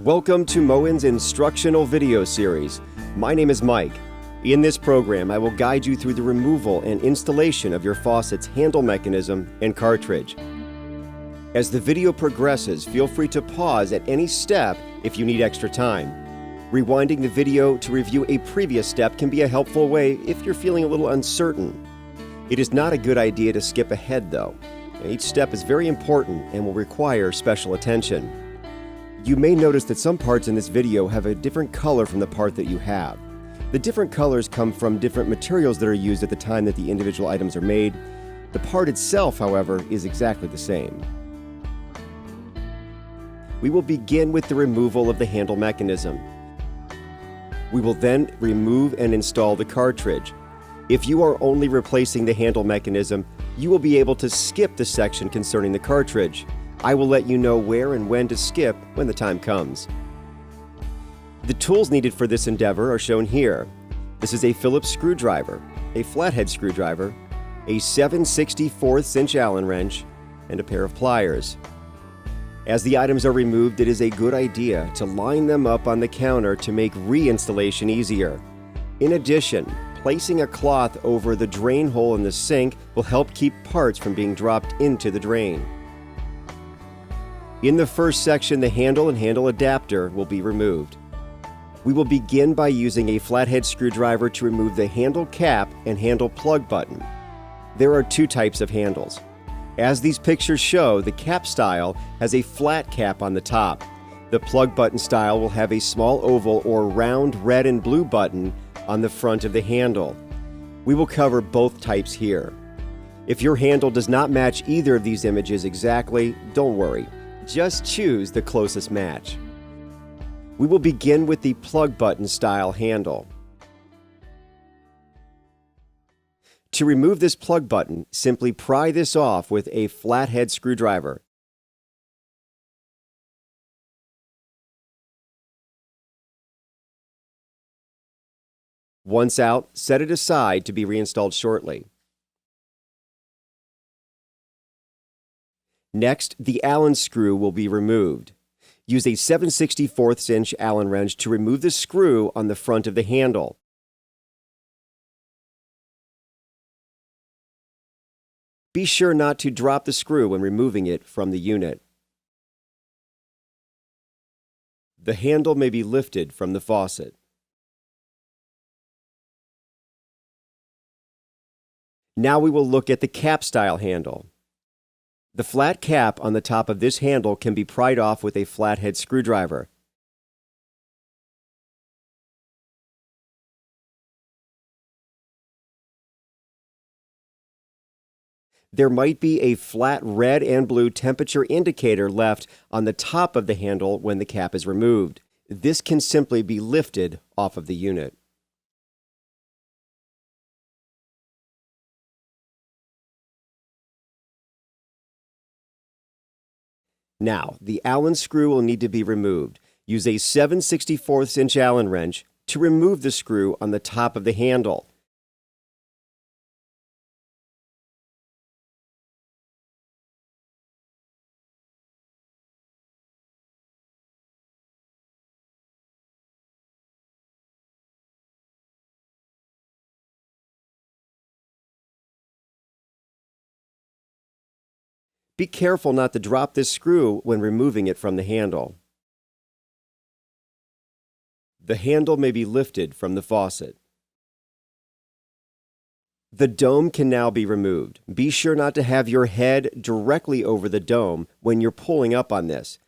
Welcome to Moen's instructional video series. My name is Mike. In this program, I will guide you through the removal and installation of your faucet's handle mechanism and cartridge. As the video progresses, feel free to pause at any step if you need extra time. Rewinding the video to review a previous step can be a helpful way if you're feeling a little uncertain. It is not a good idea to skip ahead, though. Each step is very important and will require special attention. You may notice that some parts in this video have a different color from the part that you have. The different colors come from different materials that are used at the time that the individual items are made. The part itself, however, is exactly the same. We will begin with the removal of the handle mechanism. We will then remove and install the cartridge. If you are only replacing the handle mechanism, you will be able to skip the section concerning the cartridge. I will let you know where and when to skip when the time comes. The tools needed for this endeavor are shown here. This is a Phillips screwdriver, a flathead screwdriver, a 7/64 inch Allen wrench, and a pair of pliers. As the items are removed, it is a good idea to line them up on the counter to make reinstallation easier. In addition, placing a cloth over the drain hole in the sink will help keep parts from being dropped into the drain. In the first section, the handle and handle adapter will be removed. We will begin by using a flathead screwdriver to remove the handle cap and handle plug button. There are two types of handles. As these pictures show, the cap style has a flat cap on the top. The plug button style will have a small oval or round red and blue button on the front of the handle. We will cover both types here. If your handle does not match either of these images exactly, don't worry. Just choose the closest match. We will begin with the plug button style handle. To remove this plug button, simply pry this off with a flathead screwdriver. Once out, set it aside to be reinstalled shortly. Next, the Allen screw will be removed. Use a 7/64 inch Allen wrench to remove the screw on the front of the handle. Be sure not to drop the screw when removing it from the unit. The handle may be lifted from the faucet. Now we will look at the cap style handle. The flat cap on the top of this handle can be pried off with a flathead screwdriver. There might be a flat red and blue temperature indicator left on the top of the handle when the cap is removed. This can simply be lifted off of the unit. Now, the Allen screw will need to be removed. Use a 7/64 inch Allen wrench to remove the screw on the top of the handle. Be careful not to drop this screw when removing it from the handle. The handle may be lifted from the faucet. The dome can now be removed. Be sure not to have your head directly over the dome when you're pulling up on this.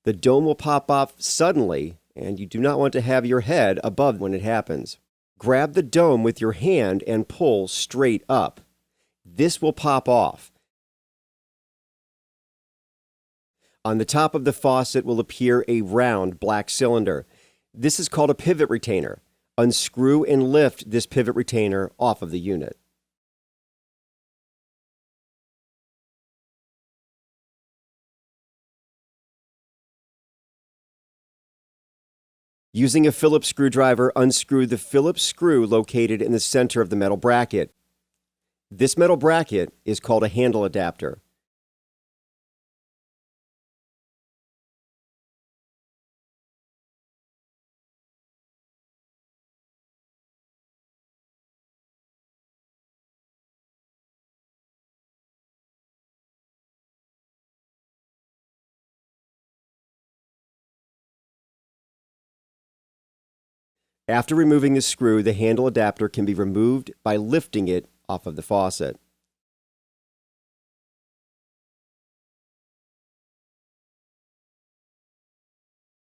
The dome will pop off suddenly, and you do not want to have your head above when it happens. Grab the dome with your hand and pull straight up. This will pop off. On the top of the faucet will appear a round black cylinder. This is called a pivot retainer. Unscrew and lift this pivot retainer off of the unit. Using a Phillips screwdriver, unscrew the Phillips screw located in the center of the metal bracket. This metal bracket is called a handle adapter. After removing the screw, the handle adapter can be removed by lifting it off of the faucet.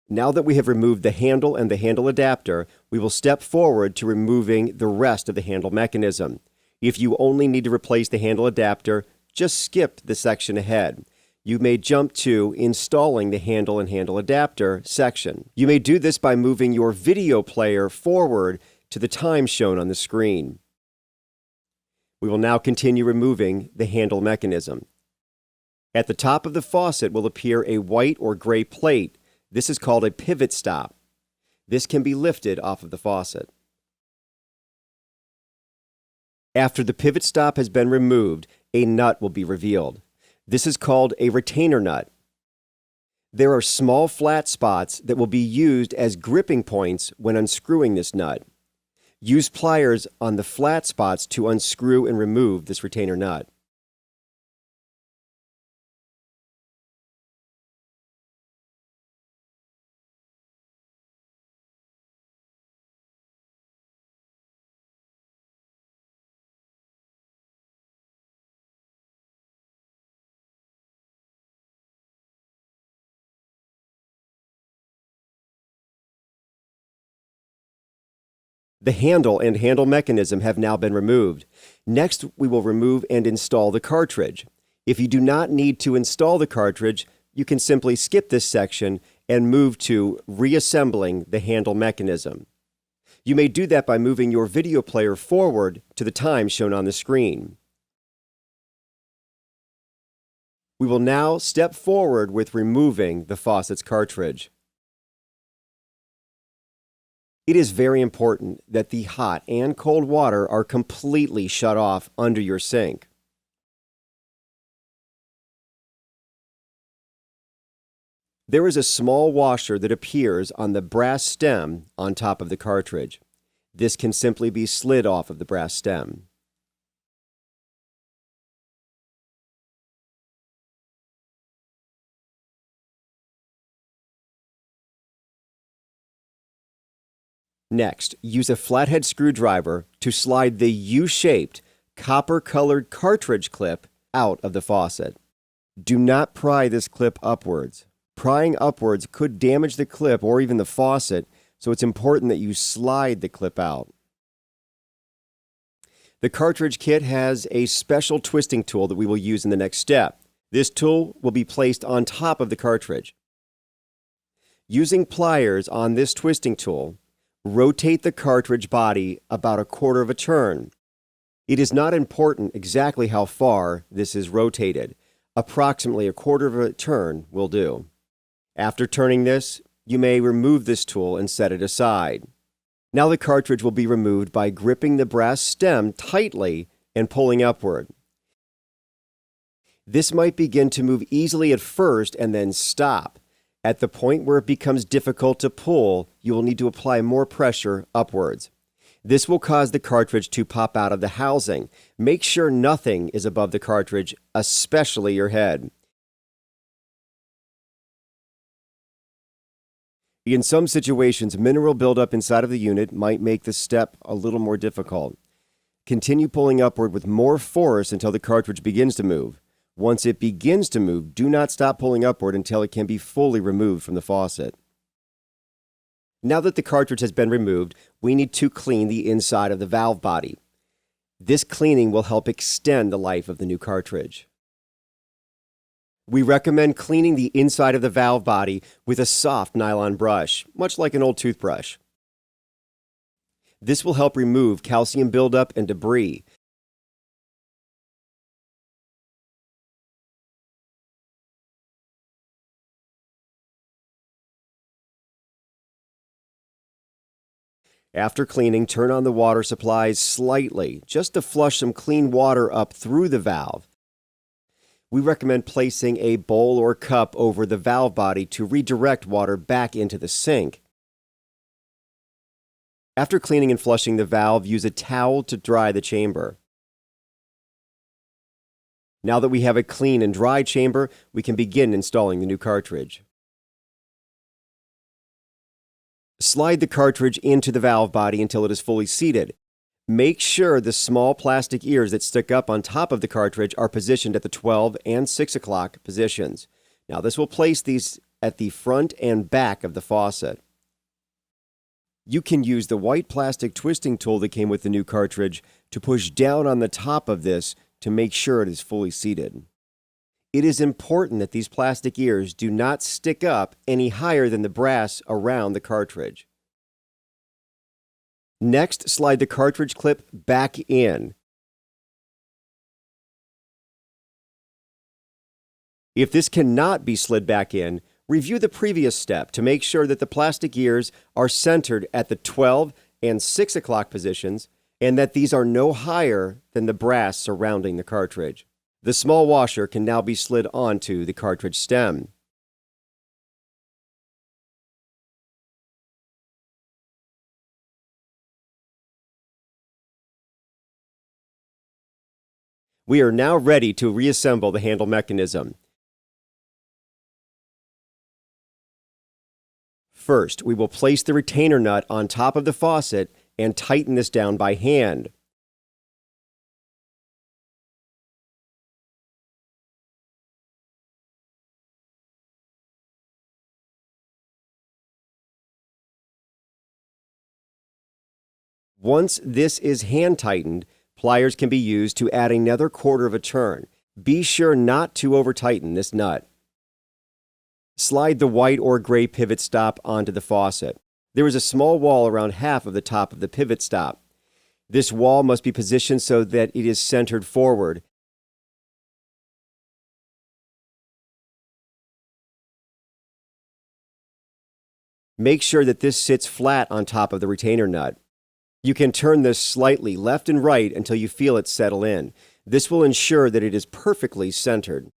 Now that we have removed the handle and the handle adapter, we will step forward to removing the rest of the handle mechanism. If you only need to replace the handle adapter, just skip the section ahead. You may jump to installing the handle and handle adapter section. You may do this by moving your video player forward to the time shown on the screen. We will now continue removing the handle mechanism. At the top of the faucet will appear a white or gray plate. This is called a pivot stop. This can be lifted off of the faucet. After the pivot stop has been removed, a nut will be revealed. This is called a retainer nut. There are small flat spots that will be used as gripping points when unscrewing this nut. Use pliers on the flat spots to unscrew and remove this retainer nut. The handle and handle mechanism have now been removed. Next, we will remove and install the cartridge. If you do not need to install the cartridge, you can simply skip this section and move to reassembling the handle mechanism. You may do that by moving your video player forward to the time shown on the screen. We will now step forward with removing the faucet's cartridge. It is very important that the hot and cold water are completely shut off under your sink. There is a small washer that appears on the brass stem on top of the cartridge. This can simply be slid off of the brass stem. Next, use a flathead screwdriver to slide the U-shaped, copper-colored cartridge clip out of the faucet. Do not pry this clip upwards. Prying upwards could damage the clip or even the faucet, so it's important that you slide the clip out. The cartridge kit has a special twisting tool that we will use in the next step. This tool will be placed on top of the cartridge. Using pliers on this twisting tool, rotate the cartridge body about a quarter of a turn. It is not important exactly how far this is rotated. Approximately a quarter of a turn will do. After turning this, you may remove this tool and set it aside. Now the cartridge will be removed by gripping the brass stem tightly and pulling upward. This might begin to move easily at first and then stop. At the point where it becomes difficult to pull, you will need to apply more pressure upwards. This will cause the cartridge to pop out of the housing. Make sure nothing is above the cartridge, especially your head. In some situations, mineral buildup inside of the unit might make the step a little more difficult. Continue pulling upward with more force until the cartridge begins to move. Once it begins to move, do not stop pulling upward until it can be fully removed from the faucet. Now that the cartridge has been removed, we need to clean the inside of the valve body. This cleaning will help extend the life of the new cartridge. We recommend cleaning the inside of the valve body with a soft nylon brush, much like an old toothbrush. This will help remove calcium buildup and debris. After cleaning, turn on the water supplies slightly, just to flush some clean water up through the valve. We recommend placing a bowl or cup over the valve body to redirect water back into the sink. After cleaning and flushing the valve, use a towel to dry the chamber. Now that we have a clean and dry chamber, we can begin installing the new cartridge. Slide the cartridge into the valve body until it is fully seated. Make sure the small plastic ears that stick up on top of the cartridge are positioned at the 12 and 6 o'clock positions. Now this will place these at the front and back of the faucet. You can use the white plastic twisting tool that came with the new cartridge to push down on the top of this to make sure it is fully seated. It is important that these plastic ears do not stick up any higher than the brass around the cartridge. Next, slide the cartridge clip back in. If this cannot be slid back in, review the previous step to make sure that the plastic ears are centered at the 12 and 6 o'clock positions and that these are no higher than the brass surrounding the cartridge. The small washer can now be slid onto the cartridge stem. We are now ready to reassemble the handle mechanism. First, we will place the retainer nut on top of the faucet and tighten this down by hand. Once this is hand tightened, pliers can be used to add another quarter of a turn. Be sure not to over-tighten this nut. Slide the white or gray pivot stop onto the faucet. There is a small wall around half of the top of the pivot stop. This wall must be positioned so that it is centered forward. Make sure that this sits flat on top of the retainer nut. You can turn this slightly left and right until you feel it settle in. This will ensure that it is perfectly centered.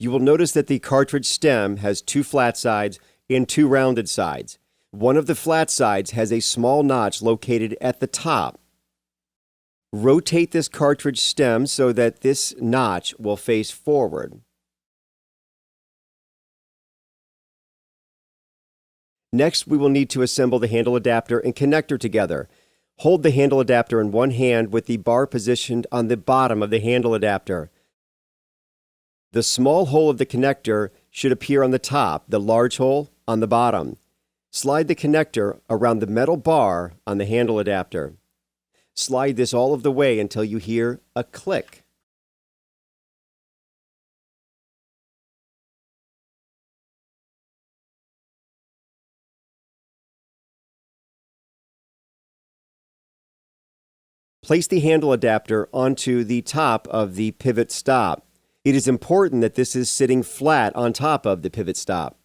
You will notice that the cartridge stem has 2 flat sides and 2 rounded sides. One of the flat sides has a small notch located at the top. Rotate this cartridge stem so that this notch will face forward. Next, we will need to assemble the handle adapter and connector together. Hold the handle adapter in one hand with the bar positioned on the bottom of the handle adapter. The small hole of the connector should appear on the top, the large hole on the bottom. Slide the connector around the metal bar on the handle adapter. Slide this all of the way until you hear a click. Place the handle adapter onto the top of the pivot stop. It is important that this is sitting flat on top of the pivot stop.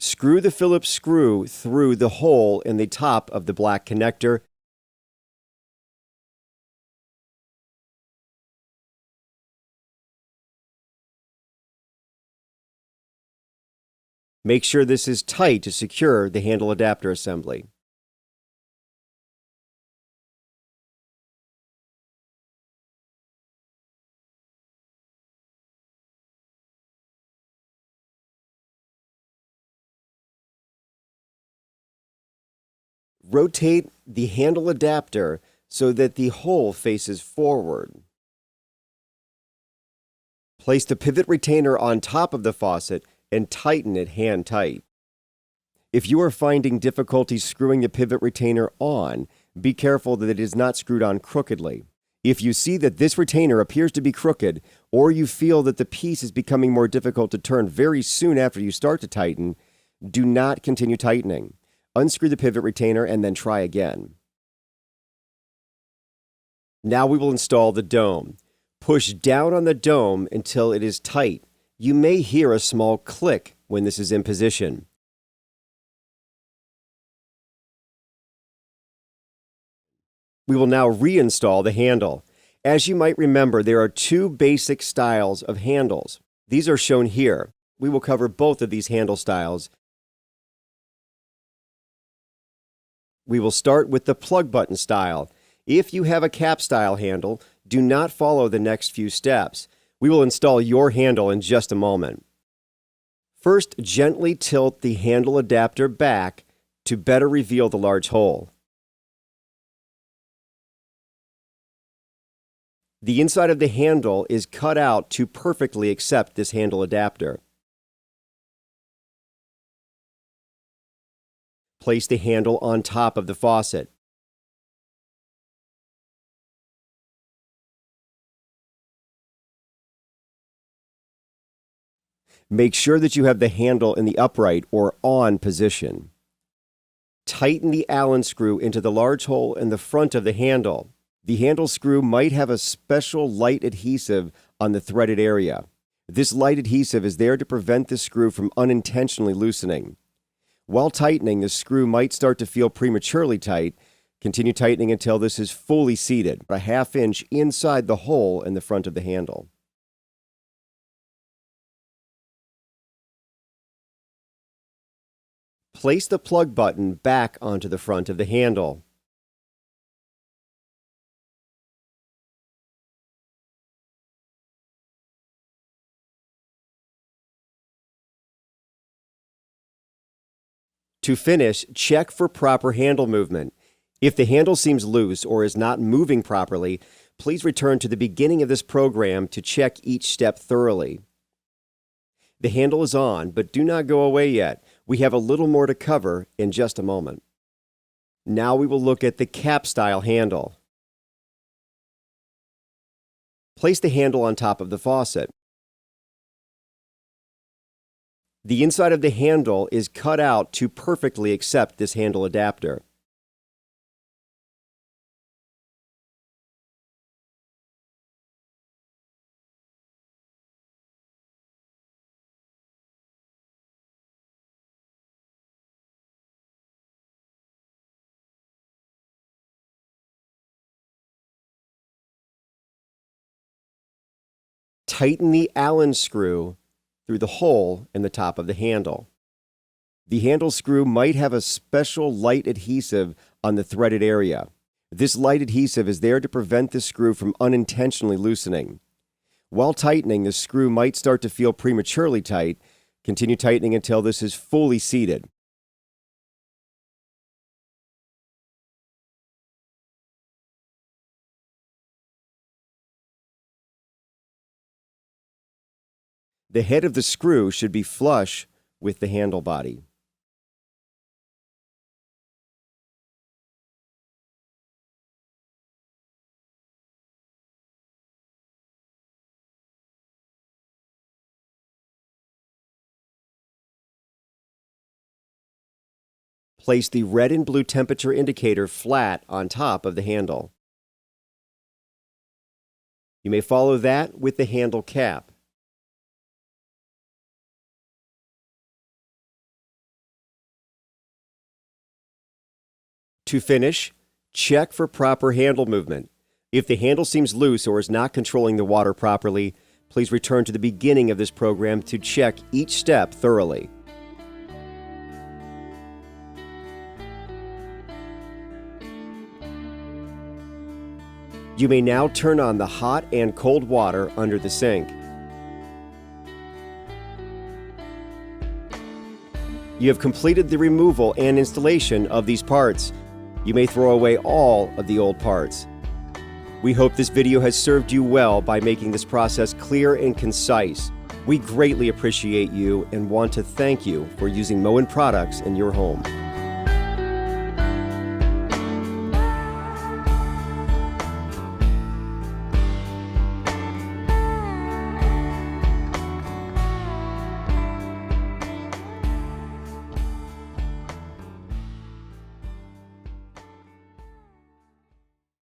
Screw the Phillips screw through the hole in the top of the black connector. Make sure this is tight to secure the handle adapter assembly. Rotate the handle adapter so that the hole faces forward. Place the pivot retainer on top of the faucet and tighten it hand tight. If you are finding difficulty screwing the pivot retainer on, be careful that it is not screwed on crookedly. If you see that this retainer appears to be crooked, or you feel that the piece is becoming more difficult to turn very soon after you start to tighten, do not continue tightening. Unscrew the pivot retainer and then try again. Now we will install the dome. Push down on the dome until it is tight. You may hear a small click when this is in position. We will now reinstall the handle. As you might remember, there are two basic styles of handles. These are shown here. We will cover both of these handle styles. We will start with the plug button style. If you have a cap style handle, do not follow the next few steps. We will install your handle in just a moment. First, gently tilt the handle adapter back to better reveal the large hole. The inside of the handle is cut out to perfectly accept this handle adapter. Place the handle on top of the faucet. Make sure that you have the handle in the upright or on position. Tighten the Allen screw into the large hole in the front of the handle. The handle screw might have a special light adhesive on the threaded area. This light adhesive is there to prevent the screw from unintentionally loosening. While tightening, the screw might start to feel prematurely tight. Continue tightening until this is fully seated, a ½ inch inside the hole in the front of the handle. Place the plug button back onto the front of the handle. To finish, check for proper handle movement. If the handle seems loose or is not moving properly, please return to the beginning of this program to check each step thoroughly. The handle is on, but do not go away yet. We have a little more to cover in just a moment. Now we will look at the cap style handle. Place the handle on top of the faucet. The inside of the handle is cut out to perfectly accept this handle adapter. Tighten the Allen screw through the hole in the top of the handle. The handle screw might have a special light adhesive on the threaded area. This light adhesive is there to prevent the screw from unintentionally loosening. While tightening, the screw might start to feel prematurely tight. Continue tightening until this is fully seated. The head of the screw should be flush with the handle body. Place the red and blue temperature indicator flat on top of the handle. You may follow that with the handle cap. To finish, check for proper handle movement. If the handle seems loose or is not controlling the water properly, please return to the beginning of this program to check each step thoroughly. You may now turn on the hot and cold water under the sink. You have completed the removal and installation of these parts. You may throw away all of the old parts. We hope this video has served you well by making this process clear and concise. We greatly appreciate you and want to thank you for using Moen products in your home.